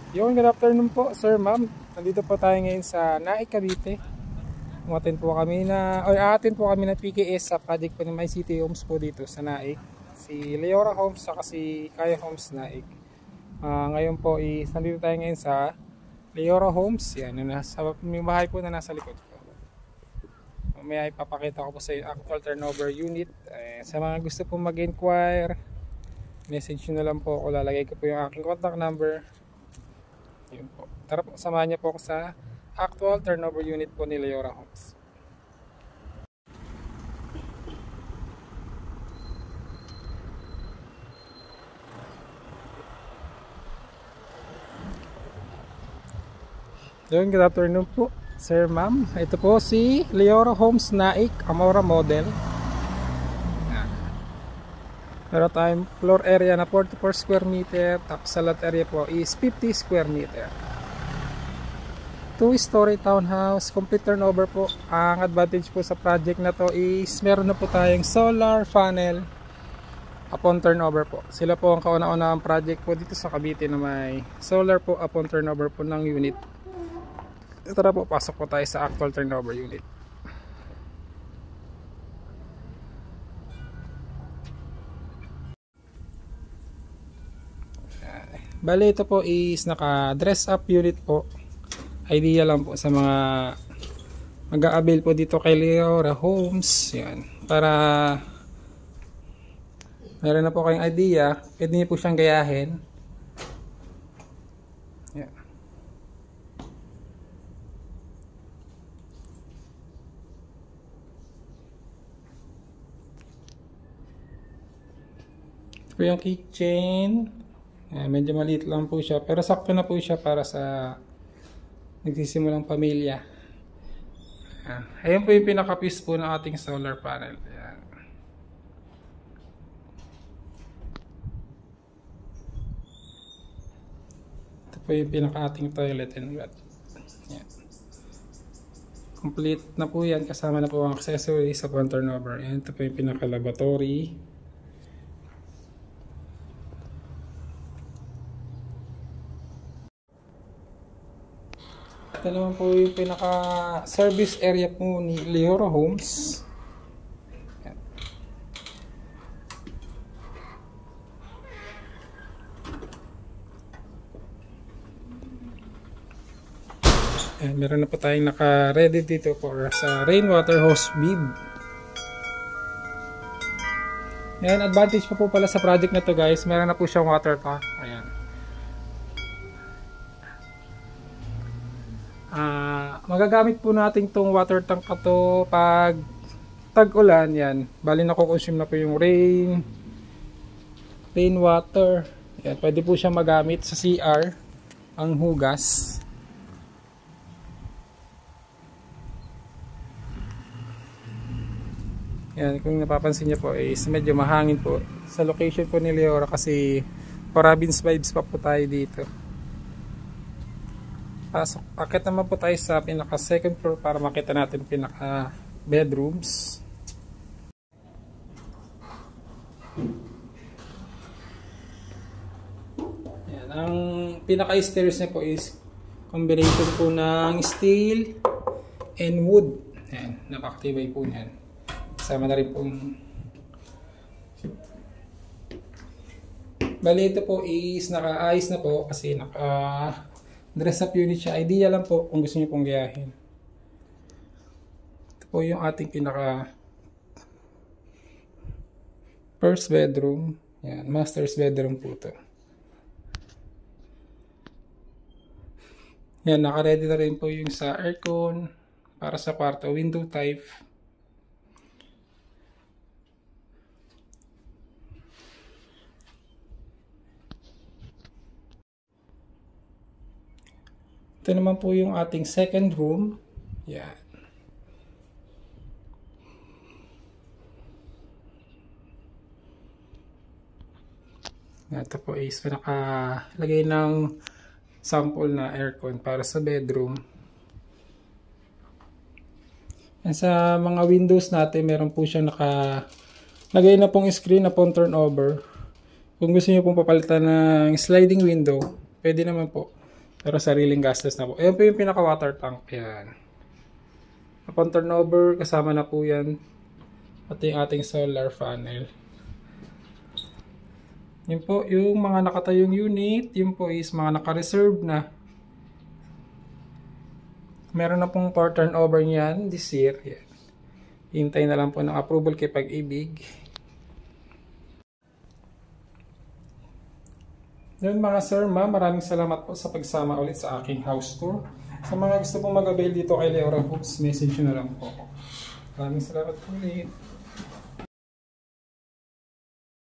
Good afternoon po, sir, ma'am. Nandito po tayo ngayon sa Naik, Cavite. Umatin po kami aatin po kami ng PKS sa project po ng My City Homes po dito sa Naik. Si Leora Homes saka si Kaya Homes Naik. Ngayon po nandito tayo ngayon sa Leora Homes. Yan, may bahay po na nasa likod ko. May ipapakita ko po sa yung actual turnover unit. Sa mga gusto po mag-inquire, message nyo na lang po ako. Lalagay ko po yung aking contact number. Yun po. Tara po, samahan niyo po ako sa actual turnover unit po ni Leora Homes. Good afternoon po, sir, ma'am. Ito po si Leora Homes Naik, Amora model. Meron tayong floor area na 44 square meter, tapos sa lot area po is 50 square meter. 2-story townhouse, complete turnover po. Ang advantage po sa project na to is meron na po tayong solar panel upon turnover po. Sila po ang kauna-unahang project po dito sa Cavite na may solar po upon turnover po ng unit. Tara po, pasok po tayo sa actual turnover unit. Bale, ito po is naka dress up unit po. Idea lang po sa mga mag-a-avail po dito kay Leora Homes. Yan. Para meron na po kayong idea, pwede niyo po siyang gayahin. Yan. Ito po yung kitchen. Medyo maliit lang po siya, pero sakto na po siya para sa nagsisimulang pamilya. Ayan po yung pinaka-piece po ng ating solar panel. Ayan. Ito po yung pinaka-ating toilet and bath. Ayan. Complete na po yan, kasama na po ang accessories sa upon turnover. Ayan, ito po yung pinaka-laboratory. Ito naman po yung pinaka-service area po ni Leora Homes. Ayan, meron na po tayong naka-ready dito for sa rainwater hose bib. Ayan, advantage pa po pala sa project na to, guys. Meron na po siyang water tank. Ayan. Magagamit po natin tong water tank na to pag tag-ulan. Yan, bali nakukonsume na po yung rainwater. Yan, pwede po siya magamit sa CR ang hugas. Yan, kung napapansin niyo po is medyo mahangin po sa location po ni Leora kasi province vibes pa po tayo dito. Pasok, akit naman po tayo sa pinaka second floor para makita natin pinaka bedrooms. Yan, ang pinaka stairs niya po is combination po ng steel and wood. Yan, napakatibay po niyan. Kasama na rin pong bali, ito po is naka-ayos na po kasi naka dress up unit siya. Idea lang po kung gusto niyo pong gayahin. Ito po yung ating pinaka first bedroom. Yan, master's bedroom po ito. Yan, naka-ready na rin po yung sa aircon para sa kwarto, window type. Ito naman po yung ating second room. Yan. Ito po is nakalagay ng sample na aircon para sa bedroom. And sa mga windows natin, meron po siya nakalagay na pong screen upon turnover. Kung gusto niyo pong papalitan ng sliding window, pwede naman po. Pero sariling gastos na po. Ayan po yung pinaka water tank. Ayan. Upon turnover, kasama na po yan. Pati yung ating solar panel. Yun po, yung mga nakatayong unit, yun po is mga naka-reserve na. Meron na pong for turnover niyan this year. Yan. Hintay na lang po ng approval kay Pag-ibig. Yun mga sir, ma'am, maraming salamat po sa pagsama ulit sa aking house tour. Sa mga gusto pong mag-avail dito kay Leora Hoops, message nyo na lang po. Maraming salamat po ulit.